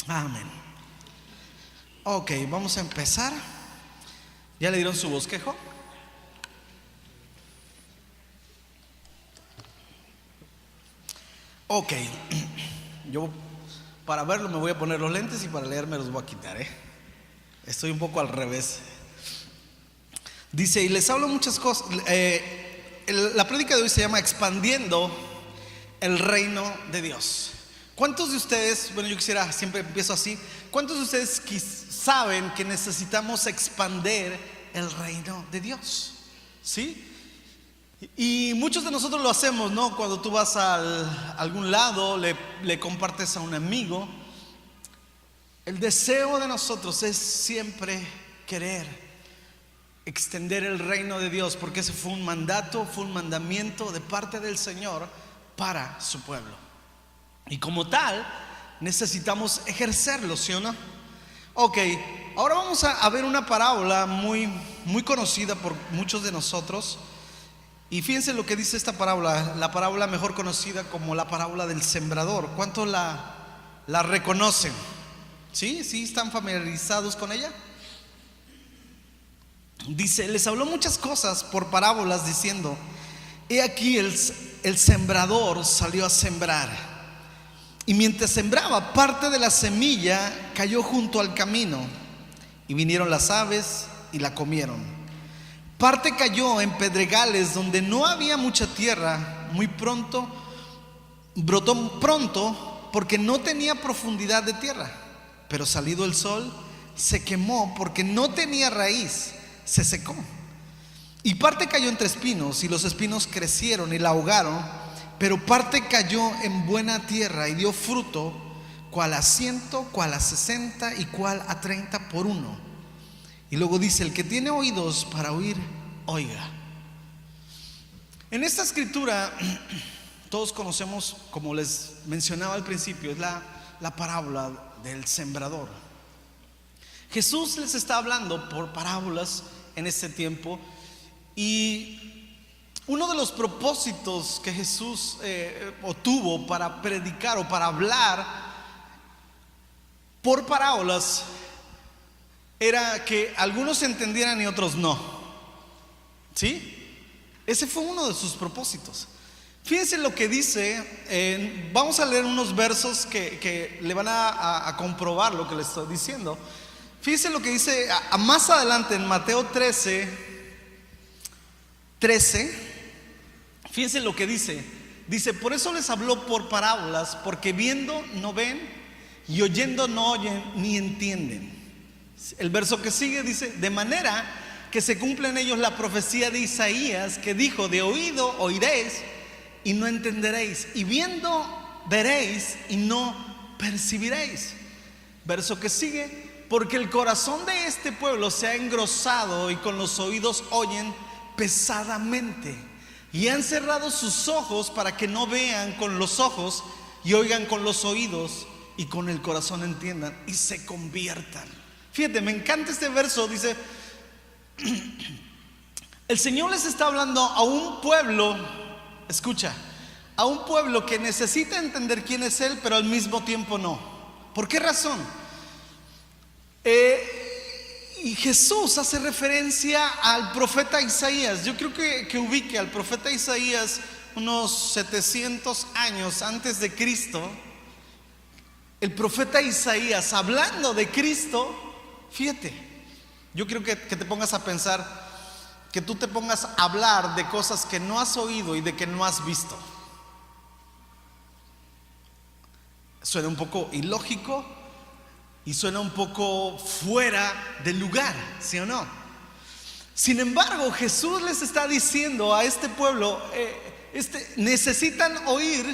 Amén. Ok, vamos a empezar. ¿Ya le dieron su bosquejo? Ok, yo para verlo me voy a poner los lentes y para leer me los voy a quitar, Estoy un poco al revés. Dice, y les hablo muchas cosas. La prédica de hoy se llama Expandiendo el reino de Dios. ¿Cuántos de ustedes, bueno, yo quisiera, siempre empiezo así, cuántos de ustedes saben que necesitamos expandir el reino de Dios? ¿Sí? Y muchos de nosotros lo hacemos, ¿no? Cuando tú vas a algún lado, le compartes a un amigo. El deseo de nosotros es siempre querer extender el reino de Dios, porque ese fue un mandato, fue un mandamiento de parte del Señor para su pueblo. Y como tal, necesitamos ejercerlo, ¿sí o no? Ok, ahora vamos a ver una parábola muy conocida por muchos de nosotros. Y fíjense lo que dice esta parábola, la parábola mejor conocida como la parábola del sembrador. ¿Cuántos la reconocen? ¿Sí? ¿Sí están familiarizados con ella? Dice, les habló muchas cosas por parábolas diciendo: he aquí el sembrador salió a sembrar. Y mientras sembraba, parte de la semilla cayó junto al camino, y vinieron las aves y la comieron. Parte cayó en pedregales donde no había mucha tierra. Muy pronto brotó porque no tenía profundidad de tierra. Pero salido el sol, se quemó porque no tenía raíz, se secó. Y parte cayó entre espinos, y los espinos crecieron y la ahogaron. Pero parte cayó en buena tierra y dio fruto, cual a 100, cual a 60 y cual a 30 por uno. Y luego dice: el que tiene oídos para oír, oiga. En esta escritura todos conocemos, como les mencionaba al principio, es la parábola del sembrador. Jesús les está hablando por parábolas en este tiempo. Y uno de los propósitos que Jesús tuvo para predicar o para hablar por parábolas era que algunos entendieran y otros no. ¿Sí? Ese fue uno de sus propósitos. Fíjense lo que dice. Vamos a leer unos versos que le van a comprobar lo que les estoy diciendo. Fíjense lo que dice más adelante en Mateo 13. Fíjense lo que dice. Dice: por eso les habló por parábolas, porque viendo no ven, y oyendo no oyen ni entienden. El verso que sigue dice: de manera que se cumple en ellos la profecía de Isaías, que dijo: de oído oiréis y no entenderéis, y viendo veréis y no percibiréis. Verso que sigue: porque el corazón de este pueblo se ha engrosado, y con los oídos oyen pesadamente, y han cerrado sus ojos para que no vean con los ojos, y oigan con los oídos, y con el corazón entiendan y se conviertan. Fíjate, me encanta este verso. Dice, el Señor les está hablando a un pueblo, escucha, a un pueblo que necesita entender quién es Él, pero al mismo tiempo no. ¿Por qué razón? Y Jesús hace referencia al profeta Isaías. Yo creo que ubique al profeta Isaías unos 700 años antes de Cristo. El profeta Isaías, hablando de Cristo, fíjate, yo quiero que te pongas a pensar, que tú te pongas a hablar de cosas que no has oído y de que no has visto. Suena un poco ilógico y suena un poco fuera del lugar, ¿sí o no? Sin embargo, Jesús les está diciendo a este pueblo, necesitan oír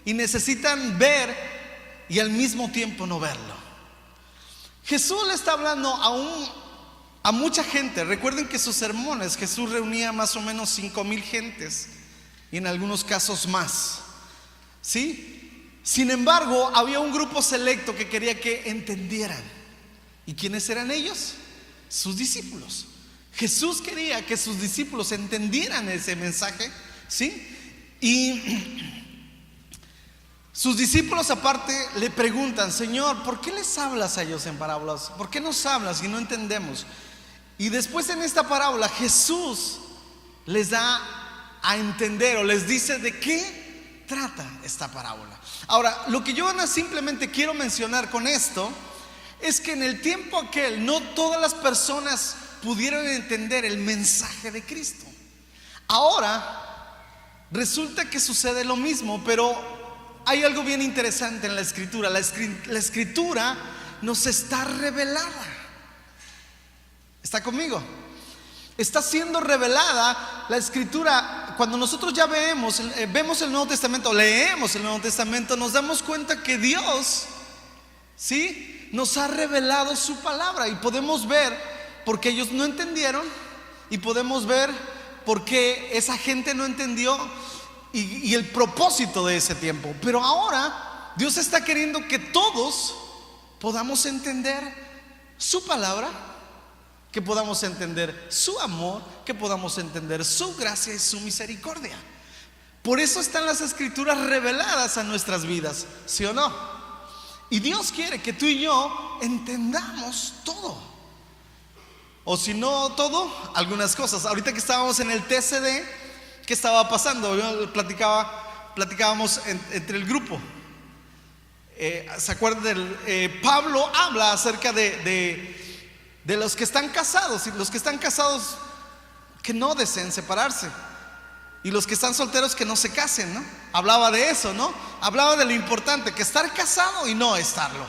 y necesitan ver, y al mismo tiempo no verlo. Jesús le está hablando a mucha gente. Recuerden que sus sermones Jesús reunía más o menos 5,000 gentes, y en algunos casos más, ¿sí? Sin embargo, había un grupo selecto que quería que entendieran. ¿Y quiénes eran ellos? Sus discípulos. Jesús quería que sus discípulos entendieran ese mensaje, ¿sí? Y Sus discípulos aparte le preguntan: Señor, ¿por qué les hablas a ellos en parábolas? ¿Por qué nos hablas y no entendemos? Y después en esta parábola Jesús les da a entender, o les dice de qué trata esta parábola. Ahora, lo que yo simplemente quiero mencionar con esto es que en el tiempo aquel no todas las personas pudieron entender el mensaje de Cristo. Ahora resulta que sucede lo mismo, pero hay algo bien interesante en la Escritura. La Escritura nos está revelada. ¿Está conmigo? Está siendo revelada la Escritura. Cuando nosotros ya vemos el Nuevo Testamento, leemos el Nuevo Testamento, nos damos cuenta que Dios, ¿sí?, nos ha revelado su palabra. Y podemos ver por qué ellos no entendieron, y podemos ver por qué esa gente no entendió, y el propósito de ese tiempo. Pero ahora Dios está queriendo que todos podamos entender su palabra, que podamos entender su amor, que podamos entender su gracia y su misericordia. Por eso están las Escrituras reveladas a nuestras vidas, ¿sí o no? Y Dios quiere que tú y yo entendamos todo, o si no todo, algunas cosas. Ahorita que estábamos en el TCD, ¿qué estaba pasando? Yo platicábamos entre el grupo. ¿Se acuerdan? Pablo habla acerca de los que están casados, y los que están casados que no deseen separarse, y los que están solteros que no se casen, ¿no? Hablaba de eso, ¿no? Hablaba de lo importante, que estar casado y no estarlo.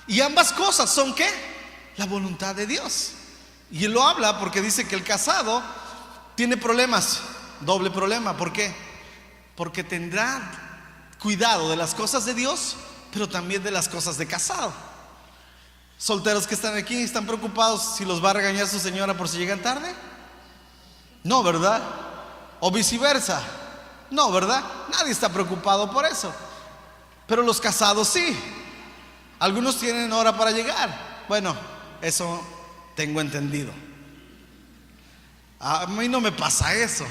Y ambas cosas son ¿qué? La voluntad de Dios. Y él lo habla porque dice que el casado tiene problemas, doble problema. ¿Por qué? Porque tendrá cuidado de las cosas de Dios, pero también de las cosas de casado. Solteros que están aquí, ¿están preocupados si los va a regañar su señora por si llegan tarde? No, ¿verdad? O viceversa. No, ¿verdad? Nadie está preocupado por eso. Pero los casados sí. Algunos tienen hora para llegar. Bueno, eso tengo entendido. A mí no me pasa eso.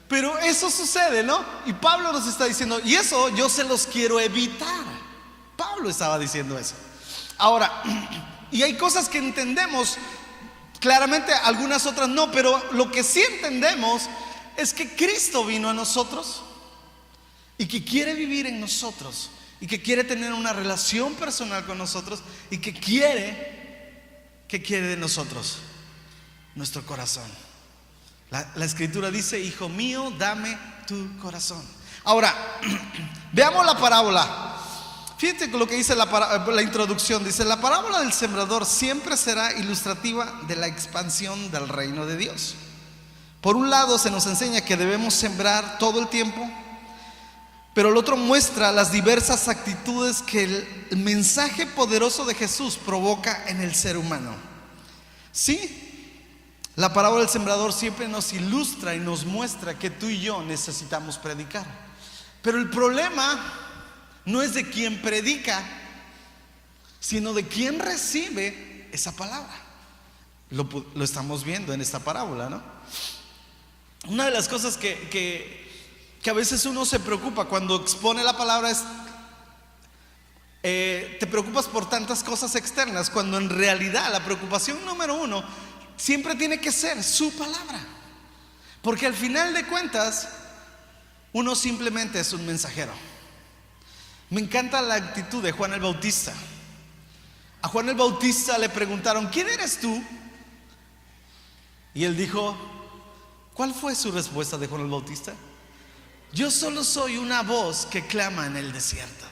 Pero eso sucede, ¿no? Y Pablo nos está diciendo, y eso yo se los quiero evitar. Pablo estaba diciendo eso. Ahora, y hay cosas que entendemos claramente, algunas otras no, pero lo que sí entendemos es que Cristo vino a nosotros y que quiere vivir en nosotros, y que quiere tener una relación personal con nosotros, y que quiere de nosotros nuestro corazón. La Escritura dice: hijo mío, dame tu corazón. Ahora, veamos la parábola. Fíjate lo que dice la introducción. Dice: la parábola del sembrador siempre será ilustrativa de la expansión del reino de Dios. Por un lado se nos enseña que debemos sembrar todo el tiempo, pero el otro muestra las diversas actitudes que el mensaje poderoso de Jesús provoca en el ser humano. Sí, la parábola del sembrador siempre nos ilustra y nos muestra que tú y yo necesitamos predicar. Pero el problema no es de quien predica, sino de quien recibe esa palabra. Lo estamos viendo en esta parábola, ¿no? Una de las cosas que a veces uno se preocupa cuando expone la palabra es, te preocupas por tantas cosas externas, cuando en realidad la preocupación número uno siempre tiene que ser su palabra. Porque al final de cuentas, uno simplemente es un mensajero. Me encanta la actitud de Juan el Bautista. A Juan el Bautista le preguntaron: ¿quién eres tú? Y él dijo, ¿cuál fue su respuesta de Juan el Bautista? Yo solo soy una voz que clama en el desierto.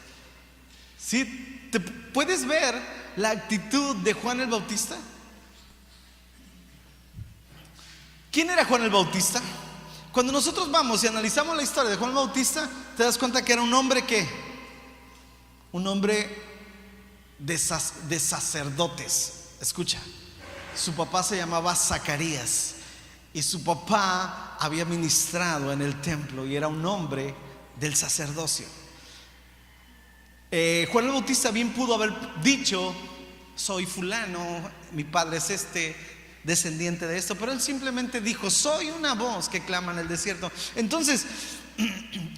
¿Sí? ¿Puedes ver la actitud de Juan el Bautista? ¿Quién era Juan el Bautista? Cuando nosotros vamos y analizamos la historia de Juan el Bautista, te das cuenta que era un hombre que un hombre de sacerdotes. Escucha, su papá se llamaba Zacarías, y su papá había ministrado en el templo y era un hombre del sacerdocio. Juan el Bautista bien pudo haber dicho: soy fulano, mi padre es descendiente de esto, pero él simplemente dijo: soy una voz que clama en el desierto. Entonces,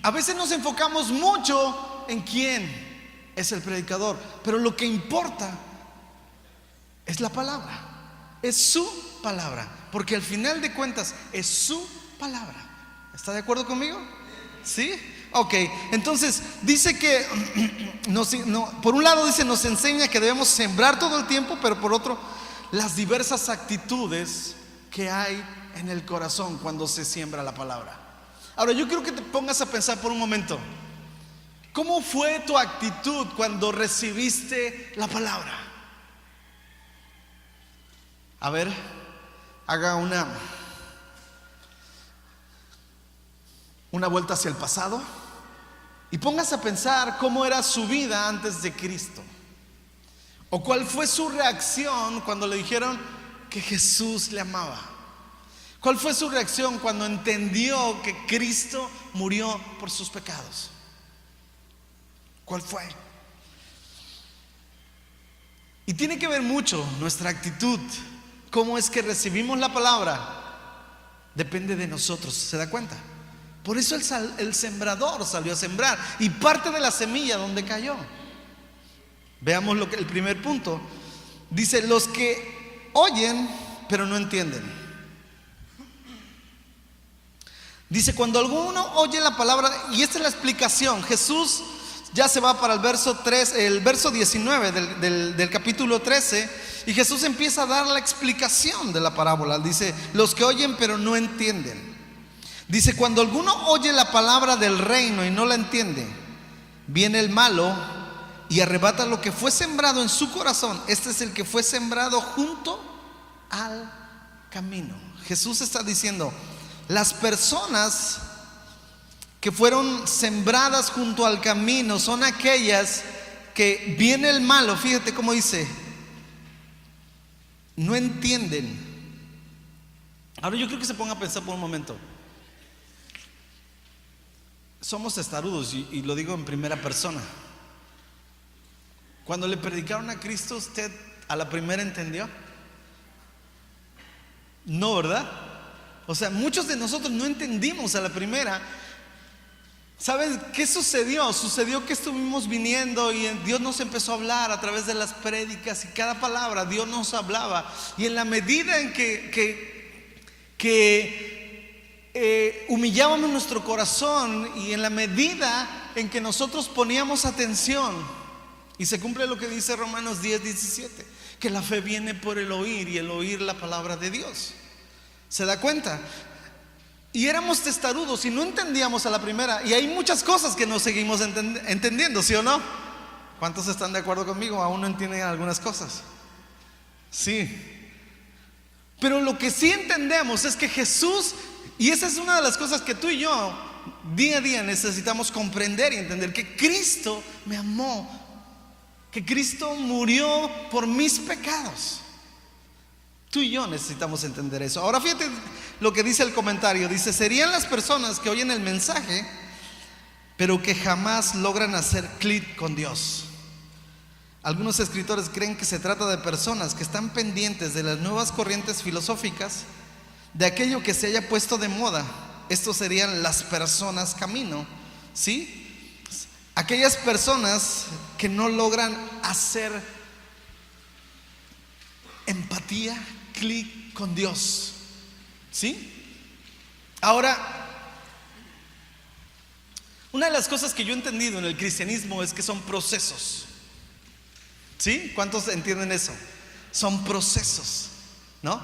a veces nos enfocamos mucho en quién es el predicador, pero lo que importa es la palabra, es su palabra, porque al final de cuentas es su palabra. ¿Está de acuerdo conmigo? ¿Sí? Ok, entonces dice que por un lado dice, nos enseña que debemos sembrar todo el tiempo, pero por otro, las diversas actitudes que hay en el corazón cuando se siembra la palabra. Ahora yo quiero que te pongas a pensar por un momento, ¿cómo fue tu actitud cuando recibiste la palabra? A ver, haga una vuelta hacia el pasado y póngase a pensar cómo era su vida antes de Cristo, o cuál fue su reacción cuando le dijeron que Jesús le amaba. ¿Cuál fue su reacción cuando entendió que Cristo murió por sus pecados? ¿Cuál fue? Y tiene que ver mucho nuestra actitud, cómo es que recibimos la palabra, depende de nosotros, ¿se da cuenta? Por eso el sembrador salió a sembrar, y parte de la semilla donde cayó. Veamos el primer punto. Dice, los que oyen pero no entienden. Dice, cuando alguno oye la palabra, y esta es la explicación, Jesús ya se va para el verso 19 del capítulo 13, y Jesús empieza a dar la explicación de la parábola. Dice, los que oyen pero no entienden. Dice, cuando alguno oye la palabra del reino y no la entiende, viene el malo y arrebata lo que fue sembrado en su corazón. Este es el que fue sembrado junto al camino. Jesús está diciendo, las personas que fueron sembradas junto al camino son aquellas que viene el malo, fíjate cómo dice, no entienden. Ahora yo creo que se ponga a pensar por un momento. Somos testarudos y lo digo en primera persona. Cuando le predicaron a Cristo, ¿usted a la primera entendió? No, ¿verdad? O sea, muchos de nosotros no entendimos a la primera. ¿Sabes qué sucedió? Sucedió que estuvimos viniendo y Dios nos empezó a hablar a través de las prédicas, y cada palabra Dios nos hablaba. Y en la medida en que humillábamos nuestro corazón, y en la medida en que nosotros poníamos atención, y se cumple lo que dice Romanos 10:17, que la fe viene por el oír, y el oír la palabra de Dios. ¿Se da cuenta? Y éramos testarudos y no entendíamos a la primera, y hay muchas cosas que no seguimos entendiendo, ¿sí o no? ¿Cuántos están de acuerdo conmigo? Aún no entienden algunas cosas. Sí. Pero lo que sí entendemos es que Jesús, y esa es una de las cosas que tú y yo día a día necesitamos comprender y entender, que Cristo me amó, que Cristo murió por mis pecados. Tú y yo necesitamos entender eso. Ahora fíjate lo que dice el comentario. Dice, serían las personas que oyen el mensaje pero que jamás logran hacer clic con Dios. Algunos escritores creen que se trata de personas que están pendientes de las nuevas corrientes filosóficas, de aquello que se haya puesto de moda. Estos serían las personas camino, ¿sí? Aquellas personas que no logran hacer empatía, clic con Dios, ¿sí? Ahora, una de las cosas que yo he entendido en el cristianismo es que son procesos, ¿sí? ¿Cuántos entienden eso? Son procesos, ¿no?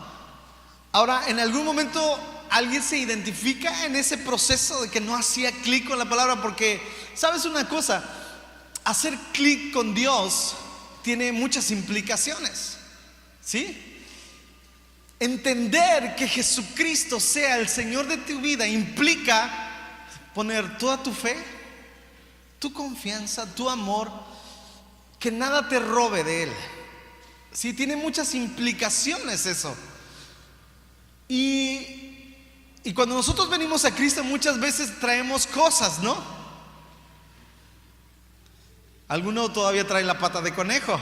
Ahora, en algún momento alguien se identifica en ese proceso de que no hacía clic con la palabra, porque, ¿sabes una cosa? Hacer clic con Dios tiene muchas implicaciones, ¿sí? Entender que Jesucristo sea el Señor de tu vida implica poner toda tu fe, tu confianza, tu amor, que nada te robe de Él. Sí, tiene muchas implicaciones eso. Y cuando nosotros venimos a Cristo, muchas veces traemos cosas, ¿no? Alguno todavía trae la pata de conejo,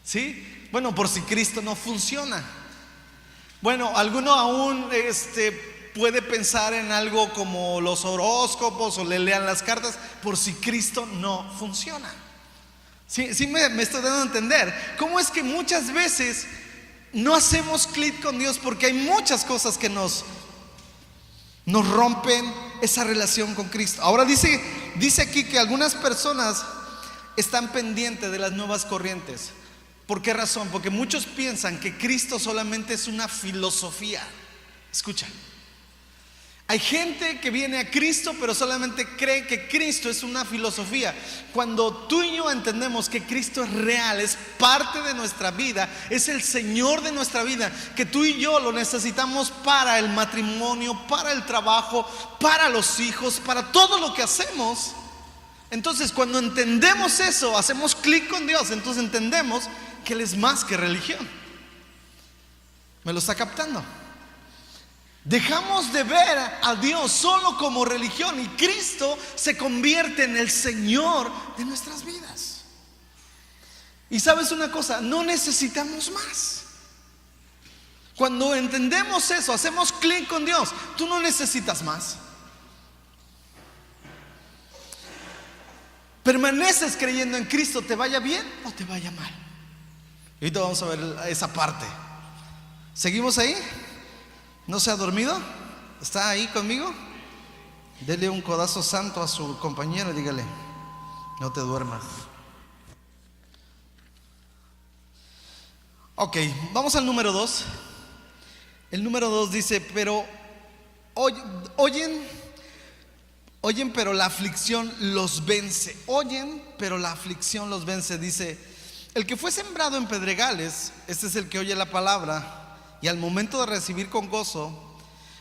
¿sí? Bueno, por si Cristo no funciona. Bueno, alguno aún puede pensar en algo como los horóscopos o le lean las cartas, por si Cristo no funciona. Sí, me estoy dando a entender. ¿Cómo es que muchas veces no hacemos clic con Dios? Porque hay muchas cosas que nos rompen esa relación con Cristo. Ahora dice aquí que algunas personas están pendientes de las nuevas corrientes. ¿Por qué razón? Porque muchos piensan que Cristo solamente es una filosofía. Escucha, hay gente que viene a Cristo pero solamente cree que Cristo es una filosofía. Cuando tú y yo entendemos que Cristo es real, es parte de nuestra vida, es el Señor de nuestra vida, que tú y yo lo necesitamos para el matrimonio, para el trabajo, para los hijos, para todo lo que hacemos. Entonces cuando entendemos eso, hacemos clic con Dios, entonces entendemos que Él es más que religión. ¿Me lo está captando? Dejamos de ver a Dios solo como religión y Cristo se convierte en el Señor de nuestras vidas. Y sabes una cosa, no necesitamos más. Cuando entendemos eso, hacemos clic con Dios, tú no necesitas más. Permaneces creyendo en Cristo, te vaya bien o te vaya mal. Y ahorita vamos a ver esa parte. ¿Seguimos ahí? ¿No se ha dormido? ¿Está ahí conmigo? Dele un codazo santo a su compañero y dígale: no te duermas. Ok, vamos al número 2. El número 2 dice: pero oyen, pero la aflicción los vence. Oyen, pero la aflicción los vence. Dice: el que fue sembrado en pedregales, este es el que oye la palabra y al momento de recibir con gozo,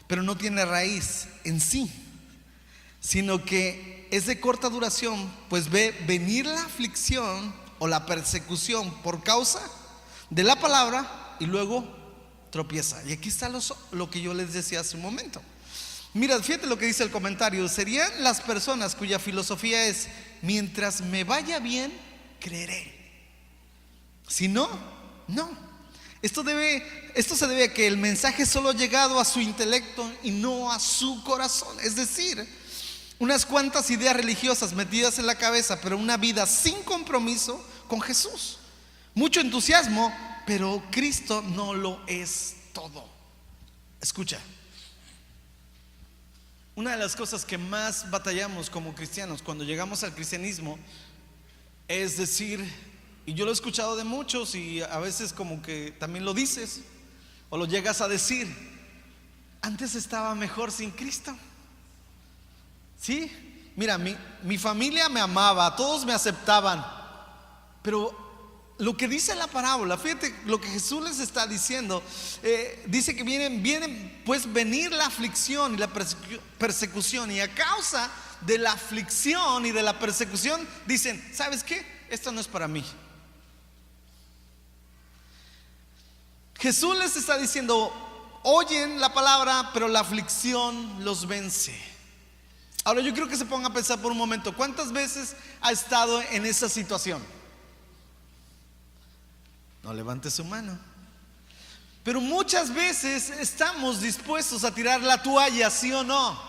pero no tiene raíz en sí, sino que es de corta duración, pues ve venir la aflicción o la persecución por causa de la palabra y luego tropieza. Y aquí está lo que yo les decía hace un momento. Mira, fíjate lo que dice el comentario: serían las personas cuya filosofía es: mientras me vaya bien, creeré, si no, no. Esto se debe a que el mensaje solo ha llegado a su intelecto y no a su corazón. Es decir, unas cuantas ideas religiosas metidas en la cabeza, pero una vida sin compromiso con Jesús. Mucho entusiasmo, pero Cristo no lo es todo. Escucha, una de las cosas que más batallamos como cristianos cuando llegamos al cristianismo es decir, y yo lo he escuchado de muchos y a veces como que también lo dices o lo llegas a decir: antes estaba mejor sin Cristo. Sí, mira, mi familia me amaba, todos me aceptaban, pero lo que dice la parábola, fíjate lo que Jesús les está diciendo, dice que vienen pues venir la aflicción y la persecución, y a causa de la aflicción y de la persecución dicen: ¿sabes qué? Esto no es para mí. Jesús les está diciendo: oyen la palabra, pero la aflicción los vence. Ahora yo quiero que se pongan a pensar por un momento: ¿cuántas veces ha estado en esa situación? No levante su mano. Pero muchas veces estamos dispuestos a tirar la toalla, ¿sí o no?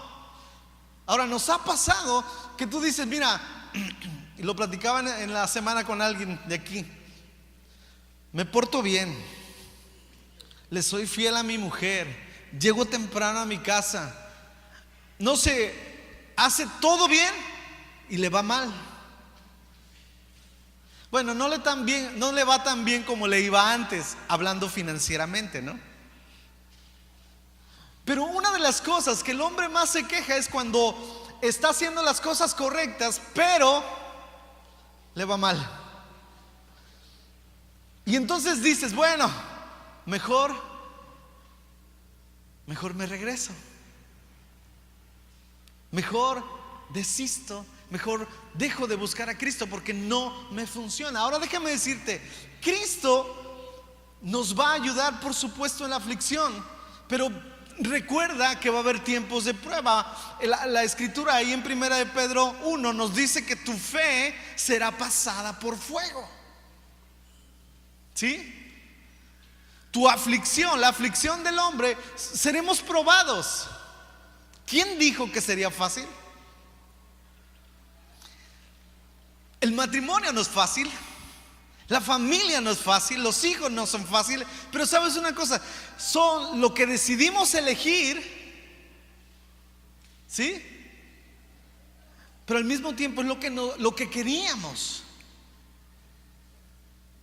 Ahora nos ha pasado que tú dices: mira, y lo platicaba en la semana con alguien de aquí, me porto bien, le soy fiel a mi mujer, llego temprano a mi casa, no sé, hace todo bien y le va mal. Bueno, no le va tan bien como le iba antes, hablando financieramente, ¿no? Pero una de las cosas que el hombre más se queja es cuando está haciendo las cosas correctas, pero le va mal. Y entonces dices: bueno, mejor me regreso, mejor desisto, mejor dejo de buscar a Cristo porque no me funciona. Ahora déjame decirte, Cristo nos va a ayudar, por supuesto, en la aflicción, pero recuerda que va a haber tiempos de prueba. La escritura ahí en 1 de Pedro 1 nos dice que tu fe será pasada por fuego. ¿Sí? Tu aflicción, la aflicción del hombre, seremos probados. ¿Quién dijo que sería fácil? El matrimonio no es fácil, la familia no es fácil, los hijos no son fáciles, pero sabes una cosa, son lo que decidimos elegir, ¿sí? Pero al mismo tiempo es lo que queríamos.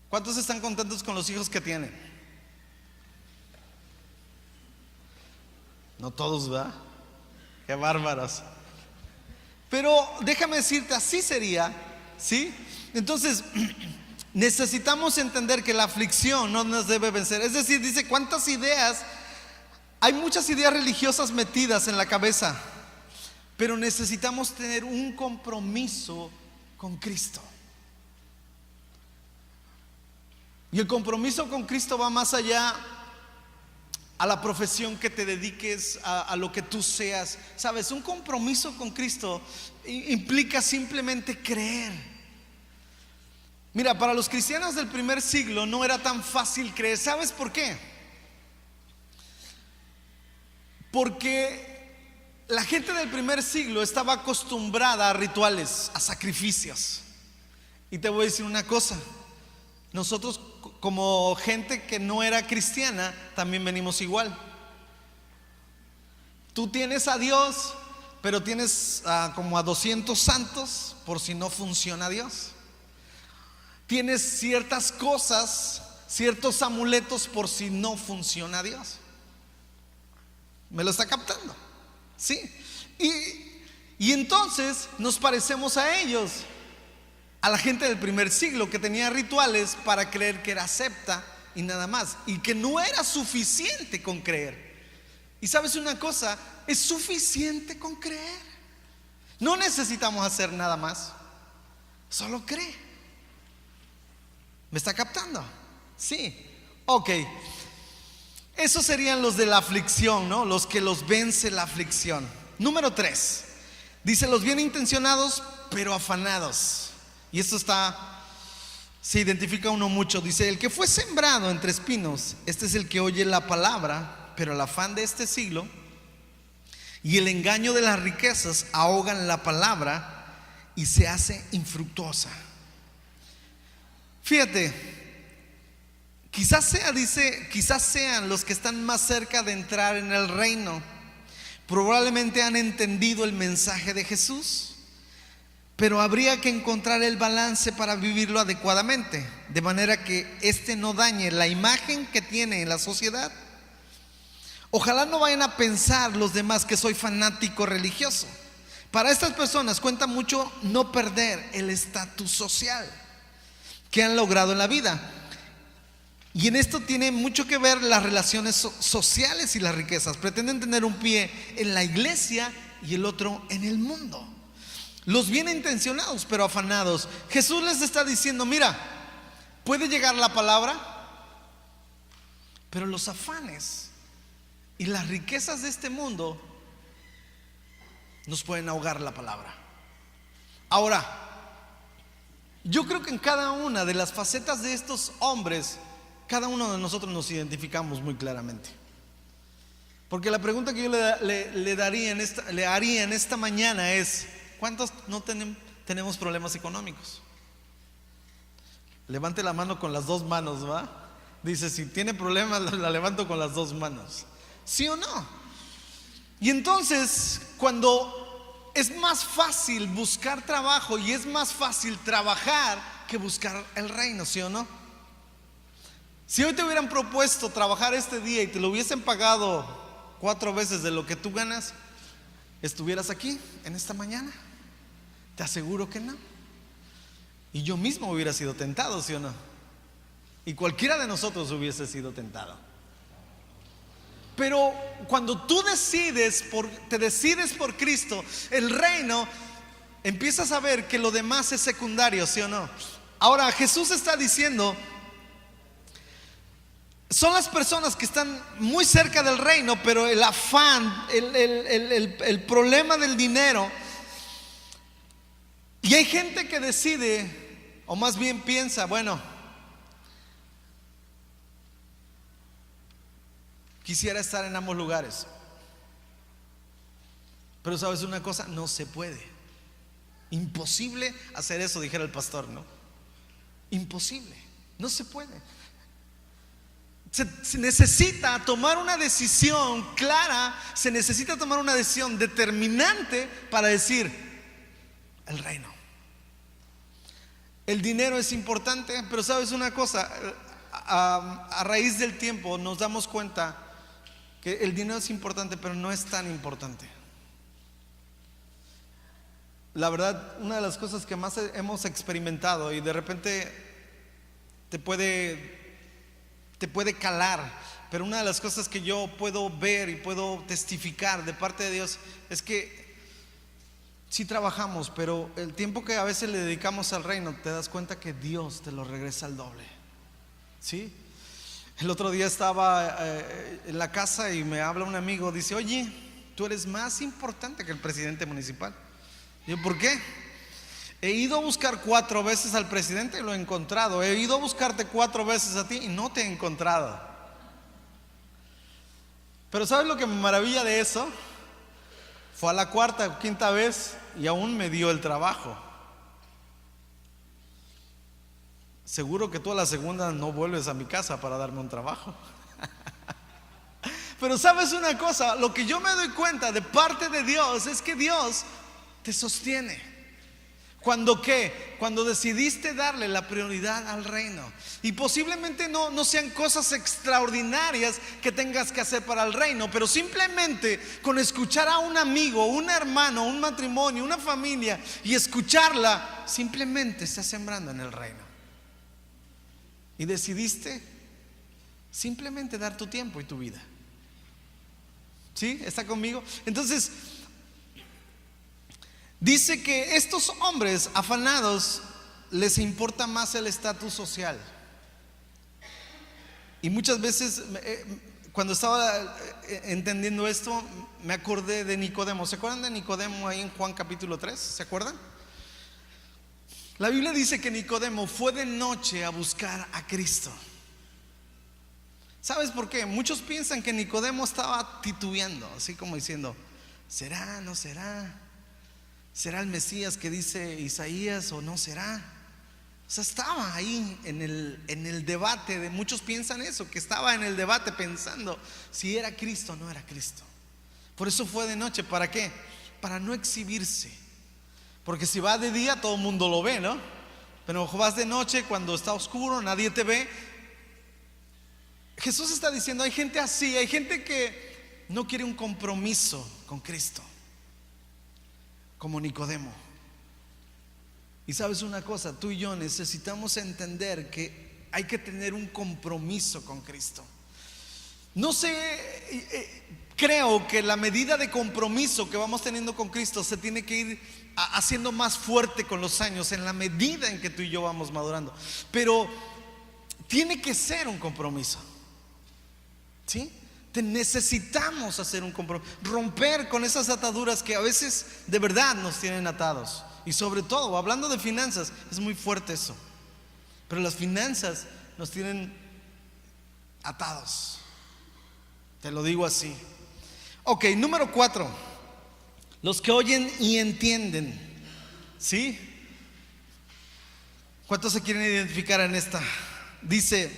¿Cuántos están contentos con los hijos que tienen? No todos, ¿verdad? Qué bárbaros. Pero déjame decirte, así sería, ¿sí? Entonces, necesitamos entender que la aflicción no nos debe vencer. Es decir, dice, ¿cuántas ideas? Hay muchas ideas religiosas metidas en la cabeza, pero necesitamos tener un compromiso con Cristo. Y el compromiso con Cristo va más allá a la profesión que te dediques, a lo que tú seas. Sabes, un compromiso con Cristo implica simplemente creer. Mira, para los cristianos del primer siglo no era tan fácil creer. ¿Sabes por qué? Porque la gente del primer siglo estaba acostumbrada a rituales, a sacrificios. Y te voy a decir una cosa, nosotros como gente que no era cristiana también venimos igual. Tú tienes a Dios, pero tienes como a 200 santos por si no funciona Dios. Tienes ciertas cosas, ciertos amuletos por si no funciona Dios. ¿Me lo está captando? Sí. Y entonces nos parecemos a ellos, a la gente del primer siglo que tenía rituales para creer que era acepta y nada más, y que no era suficiente con creer. Y sabes una cosa, es suficiente con creer. No necesitamos hacer nada más, solo cree. ¿Me está captando? Sí. Ok. Esos serían los de la aflicción, ¿no? Los que los vence la aflicción. Número 3. Dice, los bien intencionados pero afanados. Y esto se identifica uno mucho. Dice, el que fue sembrado entre espinos, este es el que oye la palabra, pero el afán de este siglo y el engaño de las riquezas ahogan la palabra y se hace infructuosa. Fíjate, quizás sean los que están más cerca de entrar en el reino. Probablemente han entendido el mensaje de Jesús, pero habría que encontrar el balance para vivirlo adecuadamente, de manera que este no dañe la imagen que tiene en la sociedad. Ojalá no vayan a pensar los demás que soy fanático religioso. Para estas personas cuenta mucho no perder el estatus social que han logrado en la vida. Y en esto tiene mucho que ver las relaciones sociales y las riquezas. Pretenden tener un pie en la iglesia y el otro en el mundo. Los bien intencionados pero afanados. Jesús les está diciendo, mira, puede llegar la palabra, pero los afanes y las riquezas de este mundo nos pueden ahogar la palabra. Ahora, yo creo que en cada una de las facetas de estos hombres, cada uno de nosotros nos identificamos muy claramente. Porque la pregunta que yo le haría en esta mañana es, ¿cuántos no tenemos problemas económicos? Levante la mano con las dos manos, ¿va? Dice, si tiene problemas, la levanto con las dos manos. ¿Sí o no? Y entonces, cuando es más fácil buscar trabajo y es más fácil trabajar que buscar el reino, ¿sí o no? Si hoy te hubieran propuesto trabajar este día y te lo hubiesen pagado 4 veces de lo que tú ganas, ¿estuvieras aquí en esta mañana? Te aseguro que no. Y yo mismo hubiera sido tentado, ¿sí o no? Y cualquiera de nosotros hubiese sido tentado. Pero cuando tú te decides por Cristo, el reino, empiezas a ver que lo demás es secundario, ¿sí o no? Ahora Jesús está diciendo, son las personas que están muy cerca del reino, pero el afán, el problema del dinero. Y hay gente que decide, o más bien piensa, bueno, quisiera estar en ambos lugares. Pero ¿sabes una cosa? No se puede. Imposible hacer eso, dijera el pastor, ¿no? Imposible, no se puede. Se necesita tomar una decisión clara, se necesita tomar una decisión determinante para decir: el reino. El dinero es importante, pero ¿sabes una cosa? A raíz del tiempo nos damos cuenta que el dinero es importante, pero no es tan importante. La verdad, una de las cosas que más hemos experimentado, y de repente te puede calar, pero una de las cosas que yo puedo ver y puedo testificar de parte de Dios es que sí trabajamos, pero el tiempo que a veces le dedicamos al reino, te das cuenta que Dios te lo regresa al doble. ¿Sí? El otro día estaba en la casa y me habla un amigo, dice: oye, tú eres más importante que el presidente municipal. Yo: ¿por qué? He ido a buscar 4 veces al presidente y lo he encontrado. He ido a buscarte 4 veces a ti y no te he encontrado. Pero ¿sabes lo que me maravilla de eso? Fue a la 4ª o 5ª vez y aún me dio el trabajo. Seguro que tú a la 2ª no vuelves a mi casa para darme un trabajo. Pero ¿sabes una cosa? Lo que yo me doy cuenta de parte de Dios es que Dios te sostiene. ¿Cuándo qué? Cuando decidiste darle la prioridad al reino. Y posiblemente no sean cosas extraordinarias que tengas que hacer para el reino, pero simplemente con escuchar a un amigo, un hermano, un matrimonio, una familia, y escucharla, simplemente estás sembrando en el reino. Y decidiste simplemente dar tu tiempo y tu vida. ¿Sí? ¿Está conmigo? Entonces dice que estos hombres afanados les importa más el estatus social. Y muchas veces cuando estaba entendiendo esto, me acordé de Nicodemo. ¿Se acuerdan de Nicodemo ahí en Juan capítulo 3? ¿Se acuerdan? La Biblia dice que Nicodemo fue de noche a buscar a Cristo. ¿Sabes por qué? Muchos piensan que Nicodemo estaba titubeando, así como diciendo: ¿será? ¿No será? ¿Será el Mesías que dice Isaías o no será? O sea, estaba ahí en el debate. Muchos piensan eso, que estaba en el debate pensando si era Cristo o no era Cristo. Por eso fue de noche. ¿Para qué? Para no exhibirse. Porque si va de día todo el mundo lo ve, ¿no? Pero vas de noche cuando está oscuro, nadie te ve. Jesús está diciendo: hay gente así, hay gente que no quiere un compromiso con Cristo, como Nicodemo. Y sabes una cosa, tú y yo necesitamos entender que hay que tener un compromiso con Cristo. No sé, creo que la medida de compromiso que vamos teniendo con Cristo se tiene que ir haciendo más fuerte con los años, en la medida en que tú y yo vamos madurando. Pero tiene que ser un compromiso, ¿sí? Necesitamos hacer un compromiso, romper con esas ataduras que a veces de verdad nos tienen atados. Y sobre todo, hablando de finanzas, es muy fuerte eso. Pero las finanzas nos tienen atados. Te lo digo así. Ok, número 4. Los que oyen y entienden. ¿Sí? ¿Cuántos se quieren identificar en esta? Dice: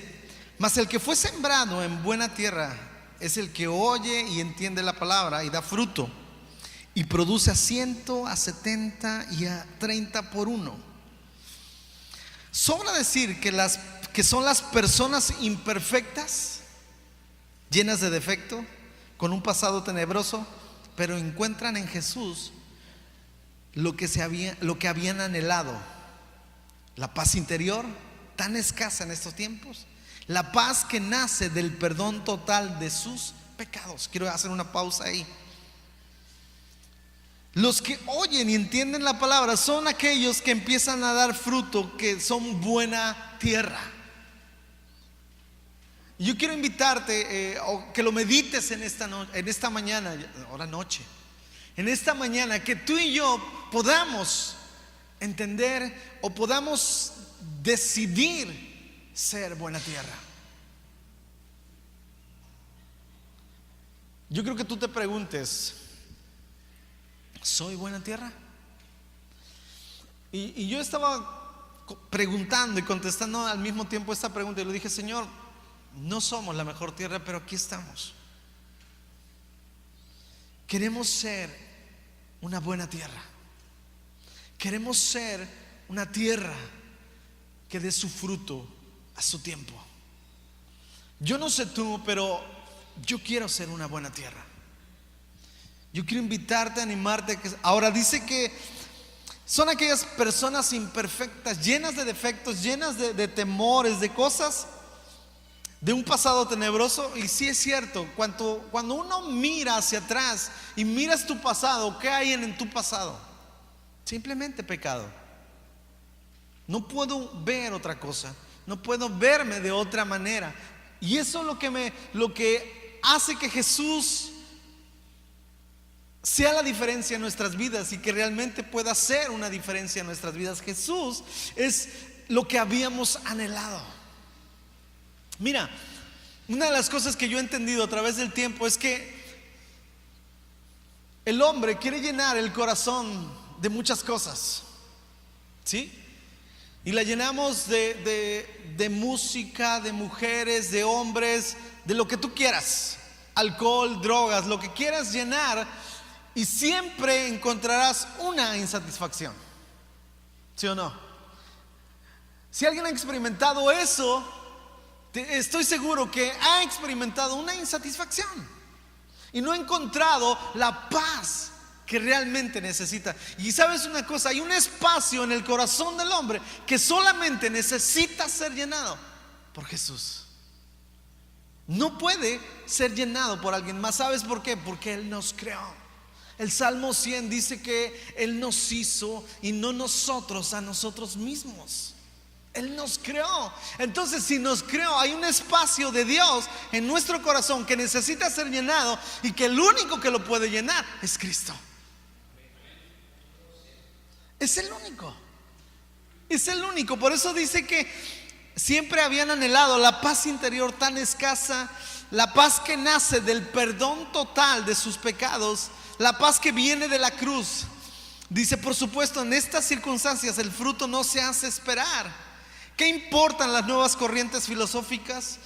mas el que fue sembrado en buena tierra es el que oye y entiende la palabra y da fruto, y produce a 100, a 70 y a 30 por uno. Sobra decir que son las personas imperfectas, llenas de defecto, con un pasado tenebroso, pero encuentran en Jesús lo que habían anhelado: la paz interior, tan escasa en estos tiempos, la paz que nace del perdón total de sus pecados. Quiero hacer una pausa ahí. Los que oyen y entienden la palabra son aquellos que empiezan a dar fruto, que son buena tierra. Yo quiero invitarte o que lo medites en esta mañana, ahora noche, en esta mañana, que tú y yo podamos entender o podamos decidir ser buena tierra. Yo creo que tú te preguntes: ¿Soy buena tierra? Y yo estaba preguntando y contestando al mismo tiempo esta pregunta, y le dije: Señor, no somos la mejor tierra, pero aquí estamos. Queremos ser una buena tierra. Queremos ser una tierra que dé su fruto a su tiempo. Yo no sé tú, pero yo quiero ser una buena tierra. Yo quiero invitarte, animarte. Ahora dice que son aquellas personas imperfectas, llenas de defectos, llenas de temores, de cosas, de un pasado tenebroso. Y sí es cierto, cuando uno mira hacia atrás y miras tu pasado, ¿qué hay en tu pasado? Simplemente pecado. No puedo ver otra cosa, no puedo verme de otra manera. Y eso es lo que hace que Jesús sea la diferencia en nuestras vidas, y que realmente pueda ser una diferencia en nuestras vidas. Jesús es lo que habíamos anhelado. Mira, una de las cosas que yo he entendido a través del tiempo es que el hombre quiere llenar el corazón de muchas cosas, ¿sí? Y la llenamos de música, de mujeres, de hombres, de lo que tú quieras, alcohol, drogas, lo que quieras llenar, y siempre encontrarás una insatisfacción, ¿sí o no? Si alguien ha experimentado eso, estoy seguro que ha experimentado una insatisfacción y no ha encontrado la paz que realmente necesita. Y sabes una cosa, hay un espacio en el corazón del hombre que solamente necesita ser llenado por Jesús. No puede ser llenado por alguien más. ¿Sabes por qué? Porque Él nos creó. El Salmo 100 dice que Él nos hizo y no nosotros a nosotros mismos. Él nos creó. Entonces, si nos creó, hay un espacio de Dios en nuestro corazón que necesita ser llenado, y que el único que lo puede llenar es Cristo. Es el único. Es el único. Por eso dice que siempre habían anhelado la paz interior tan escasa, la paz que nace del perdón total de sus pecados, la paz que viene de la cruz. Dice: por supuesto, en estas circunstancias el fruto no se hace esperar. ¿Qué importan las nuevas corrientes filosóficas?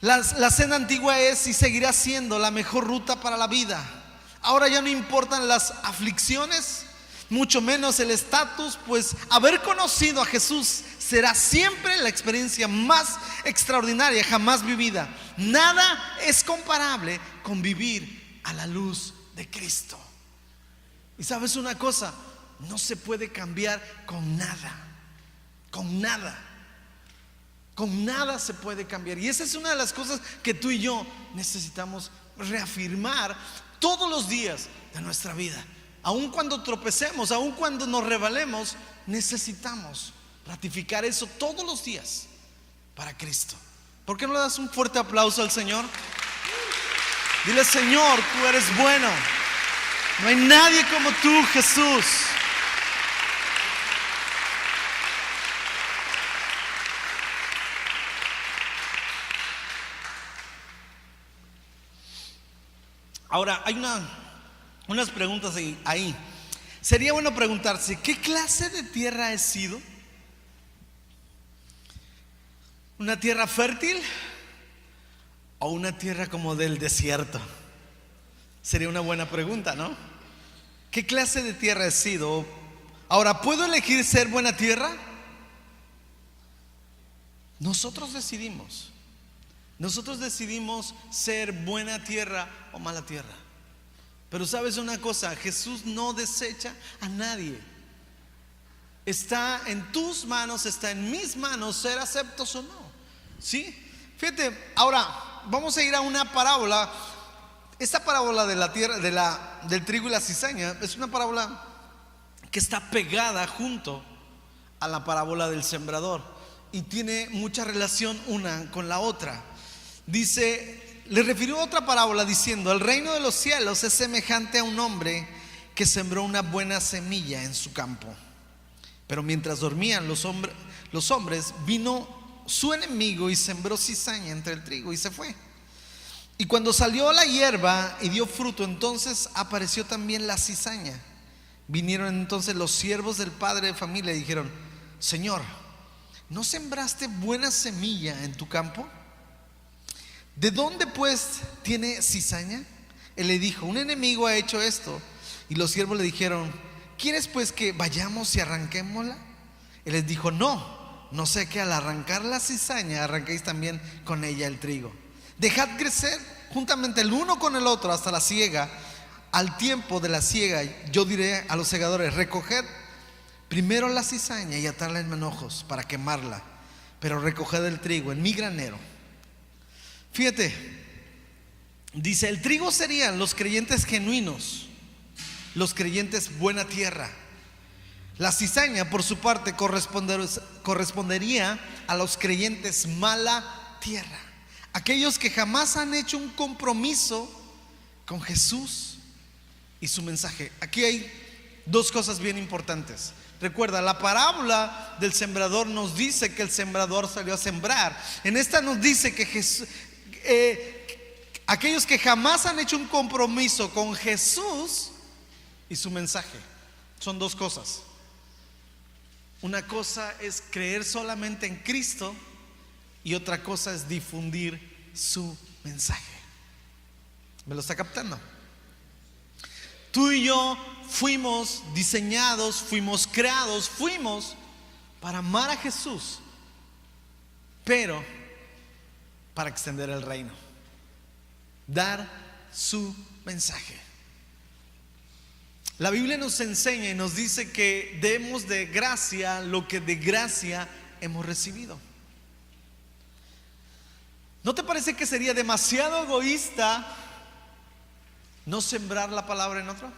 La senda antigua es y seguirá siendo la mejor ruta para la vida. Ahora ya no importan las aflicciones, mucho menos el estatus, pues haber conocido a Jesús será siempre la experiencia más extraordinaria jamás vivida. Nada es comparable con vivir a la luz de Cristo. Y sabes una cosa, no se puede cambiar con nada. Con nada. Con nada se puede cambiar. Y esa es una de las cosas que tú y yo necesitamos reafirmar todos los días de nuestra vida. Aun cuando tropecemos, aun cuando nos rebalemos, necesitamos ratificar eso todos los días para Cristo. ¿Por qué no le das un fuerte aplauso al Señor? Dile: Señor, tú eres bueno. No hay nadie como tú, Jesús. Ahora, hay unas preguntas ahí. Sería bueno preguntarse: ¿qué clase de tierra he sido? ¿Una tierra fértil o una tierra como del desierto? Sería una buena pregunta, ¿no? ¿Qué clase de tierra he sido? Ahora, ¿puedo elegir ser buena tierra? Nosotros decidimos. Nosotros decidimos ser buena tierra o mala tierra. Pero sabes una cosa, Jesús no desecha a nadie. Está en tus manos, está en mis manos ser aceptos o no. ¿Sí? Fíjate, ahora vamos a ir a una parábola. Esta parábola de la tierra, del trigo y la cizaña, es una parábola que está pegada junto a la parábola del sembrador, y tiene mucha relación una con la otra. Dice, le refirió a otra parábola diciendo: el reino de los cielos es semejante a un hombre que sembró una buena semilla en su campo. Pero mientras dormían los hombres, vino su enemigo y sembró cizaña entre el trigo y se fue. Y cuando salió la hierba y dio fruto, entonces apareció también la cizaña. Vinieron entonces los siervos del padre de familia y dijeron: Señor, ¿no sembraste buena semilla en tu campo? ¿De dónde pues tiene cizaña? Él le dijo: un enemigo ha hecho esto. Y los siervos le dijeron: ¿quieres pues que vayamos y arranquémosla? Él les dijo: no sé que al arrancar la cizaña arranquéis también con ella el trigo. Dejad crecer juntamente el uno con el otro hasta la siega. Al tiempo de la siega yo diré a los segadores: recoged primero la cizaña y atadla en manojos para quemarla, pero recoged el trigo en mi granero. Fíjate, dice: el trigo serían los creyentes genuinos, los creyentes buena tierra. La cizaña, por su parte, correspondería a los creyentes mala tierra, aquellos que jamás han hecho un compromiso con Jesús y su mensaje. Aquí hay dos cosas bien importantes. Recuerda, la parábola del sembrador nos dice que el sembrador salió a sembrar. En esta nos dice que aquellos que jamás han hecho un compromiso con Jesús y su mensaje. Son dos cosas. Una cosa es creer solamente en Cristo y otra cosa es difundir su mensaje. ¿Me lo está captando? Tú y yo fuimos diseñados, fuimos creados, fuimos para amar a Jesús, pero para extender el reino, dar su mensaje. La Biblia nos enseña y nos dice que demos de gracia lo que de gracia hemos recibido. ¿No te parece que sería demasiado egoísta no sembrar la palabra en otro?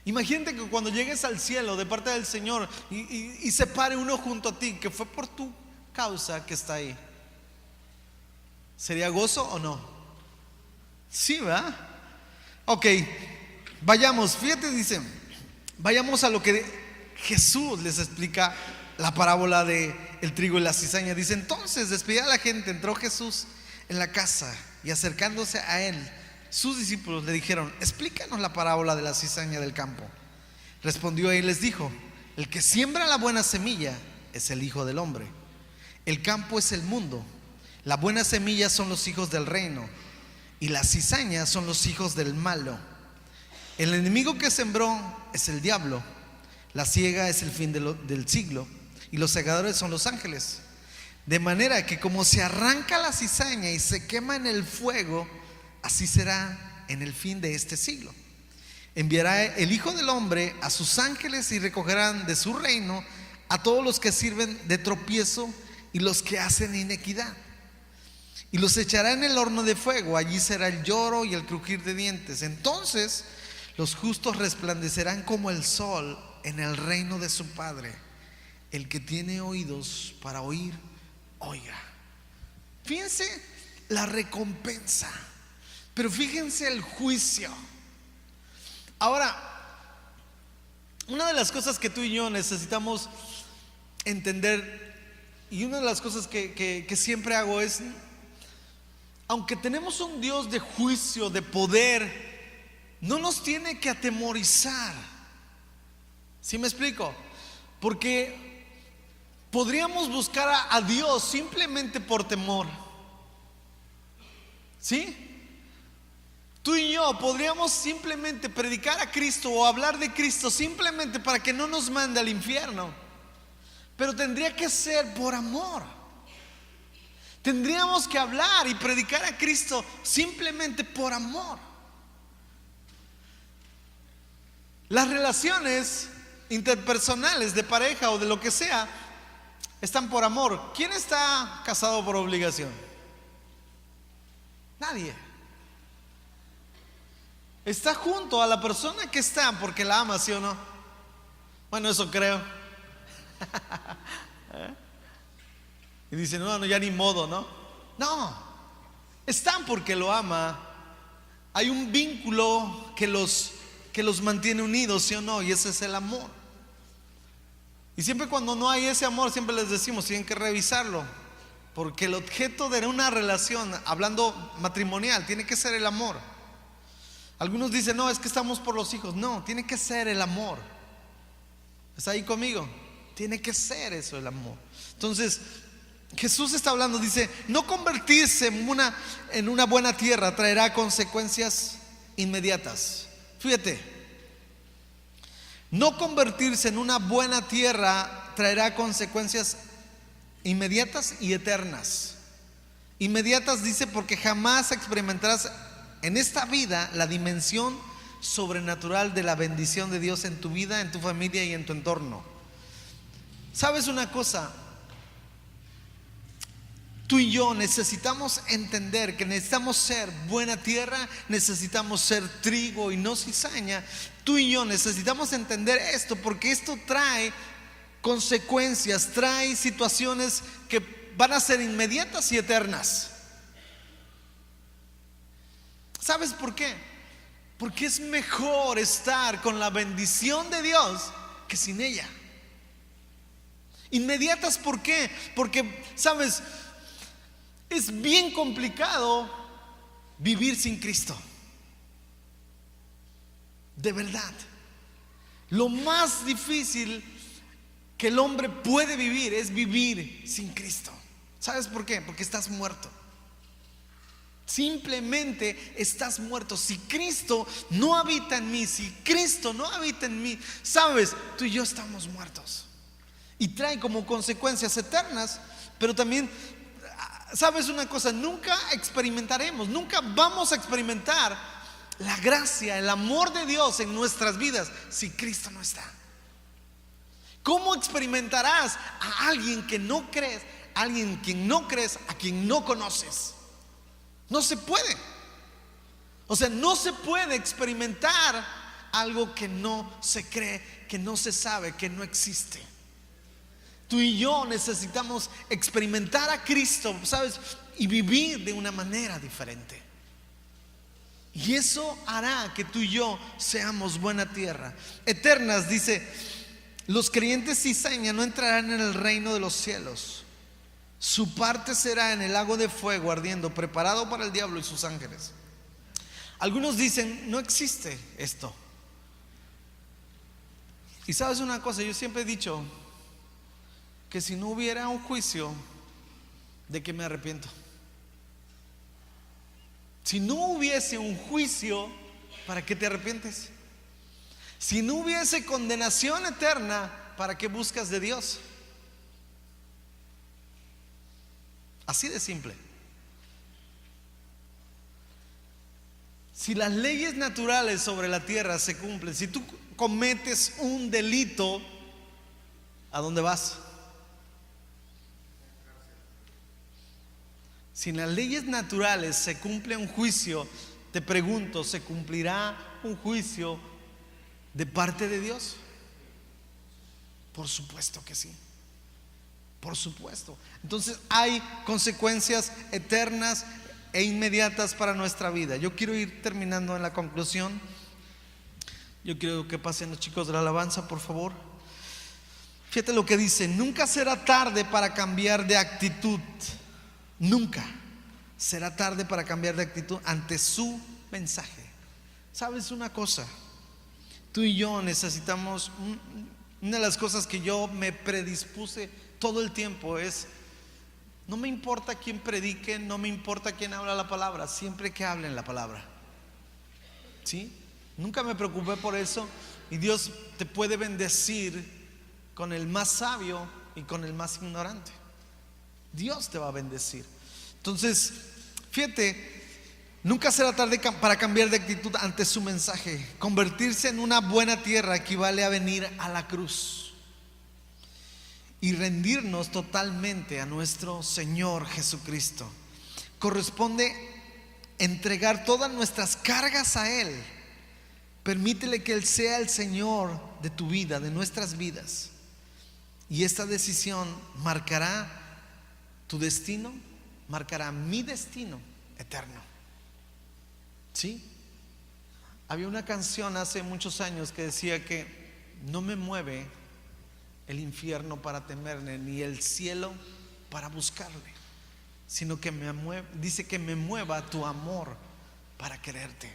Imagínate que cuando llegues al cielo de parte del Señor y se pare uno junto a ti, que fue por tu causa que está ahí. ¿Sería gozo o no? Sí, ¿verdad? Ok, vayamos, fíjate, dice, vayamos a lo que Jesús les explica, la parábola de el trigo y la cizaña. Dice: entonces, despedida a la gente, entró Jesús en la casa y acercándose a él, sus discípulos le dijeron: explícanos la parábola de la cizaña del campo. Respondió él y les dijo: el que siembra la buena semilla es el Hijo del Hombre. El campo es el mundo. La buena semilla son los hijos del reino y la cizaña son los hijos del malo. El enemigo que sembró es el diablo. La siega es el fin del siglo y los segadores son los ángeles. De manera que como se arranca la cizaña y se quema en el fuego, así será en el fin de este siglo. Enviará el Hijo del Hombre a sus ángeles y recogerán de su reino a todos los que sirven de tropiezo y los que hacen iniquidad, y los echará en el horno de fuego. Allí será el lloro y el crujir de dientes. Entonces los justos resplandecerán como el sol en el reino de su Padre. El que tiene oídos para oír, oiga. Fíjense la recompensa, pero fíjense el juicio. Ahora, una de las cosas que tú y yo necesitamos entender, y una de las cosas que siempre hago es: aunque tenemos un Dios de juicio, de poder, no nos tiene que atemorizar. ¿Sí me explico? Porque podríamos buscar a Dios simplemente por temor. ¿Sí? Tú y yo podríamos simplemente predicar a Cristo o hablar de Cristo simplemente para que no nos mande al infierno, pero tendría que ser por amor. Tendríamos que hablar y predicar a Cristo simplemente por amor. Las relaciones interpersonales de pareja o de lo que sea están por amor. ¿Quién está casado por obligación? Nadie. Está junto a la persona que está porque la ama, ¿sí o no? Bueno, eso creo. Y dicen: no, ya ni modo, ¿no? No, están porque lo ama. Hay un vínculo que los mantiene unidos, ¿sí o no? Y ese es el amor. Y siempre cuando no hay ese amor, siempre les decimos: tienen que revisarlo, porque el objeto de una relación, hablando matrimonial, tiene que ser el amor. Algunos dicen, no, es que estamos por los hijos. No, tiene que ser el amor. ¿Está ahí conmigo? Tiene que ser eso, el amor. Entonces Jesús está hablando, dice, no convertirse en una buena tierra traerá consecuencias inmediatas. Fíjate, no convertirse en una buena tierra traerá consecuencias inmediatas y eternas. Inmediatas dice porque jamás experimentarás en esta vida la dimensión sobrenatural de la bendición de Dios en tu vida, en tu familia y en tu entorno. ¿Sabes una cosa? Tú y yo necesitamos entender que necesitamos ser buena tierra, necesitamos ser trigo y no cizaña. Tú y yo necesitamos entender esto porque esto trae consecuencias, trae situaciones que van a ser inmediatas y eternas. ¿Sabes por qué? Porque es mejor estar con la bendición de Dios que sin ella. Inmediatas, ¿por qué? Porque, ¿sabes? Es bien complicado vivir sin Cristo. De verdad. Lo más difícil que el hombre puede vivir es vivir sin Cristo. ¿Sabes por qué? Porque estás muerto. Simplemente estás muerto. Si Cristo no habita en mí, si Cristo no habita en mí, sabes, tú y yo estamos muertos. Y trae como consecuencias eternas. Pero también, sabes una cosa, nunca experimentaremos, nunca vamos a experimentar la gracia, el amor de Dios en nuestras vidas si Cristo no está. ¿Cómo experimentarás a alguien que no crees, a alguien quien no crees, a quien no conoces? No se puede. O sea, no se puede experimentar algo que no se cree, que no se sabe, que no existe. Tú y yo necesitamos experimentar a Cristo, ¿sabes? Y vivir de una manera diferente. Y eso hará que tú y yo seamos buena tierra. Eternas, dice, los creyentes cizaña no entrarán en el reino de los cielos. Su parte será en el lago de fuego ardiendo, preparado para el diablo y sus ángeles. Algunos dicen, no existe esto. Y sabes una cosa, yo siempre he dicho que si no hubiera un juicio, ¿de qué me arrepiento? Si no hubiese un juicio, ¿para qué te arrepientes? Si no hubiese condenación eterna, ¿para qué buscas de Dios? Así de simple. Si las leyes naturales sobre la tierra se cumplen, si tú cometes un delito, ¿a dónde vas? Si en las leyes naturales se cumple un juicio, te pregunto, ¿se cumplirá un juicio de parte de Dios? Por supuesto que sí. Por supuesto. Entonces hay consecuencias eternas e inmediatas para nuestra vida. Yo quiero ir terminando en la conclusión. Yo quiero que pasen los chicos de la alabanza, por favor. Fíjate lo que dice: nunca será tarde para cambiar de actitud. Nunca será tarde para cambiar de actitud ante su mensaje. ¿Sabes una cosa? Tú y yo necesitamos, una de las cosas que yo me predispuse todo el tiempo es: no me importa quién predique, no me importa quién habla la palabra, siempre que hablen la palabra. ¿Sí? Nunca me preocupé por eso. Y Dios te puede bendecir con el más sabio y con el más ignorante. Dios te va a bendecir. Entonces, fíjate, nunca será tarde para cambiar de actitud ante su mensaje. Convertirse en una buena tierra equivale a venir a la cruz y rendirnos totalmente a nuestro Señor Jesucristo. Corresponde entregar todas nuestras cargas a Él. Permítele que Él sea el Señor de tu vida, de nuestras vidas. Y esta decisión marcará tu destino, marcará mi destino eterno. ¿Sí? Había una canción hace muchos años que decía que no me mueve el infierno para temerle, ni el cielo para buscarle, sino que dice que me mueva tu amor para quererte.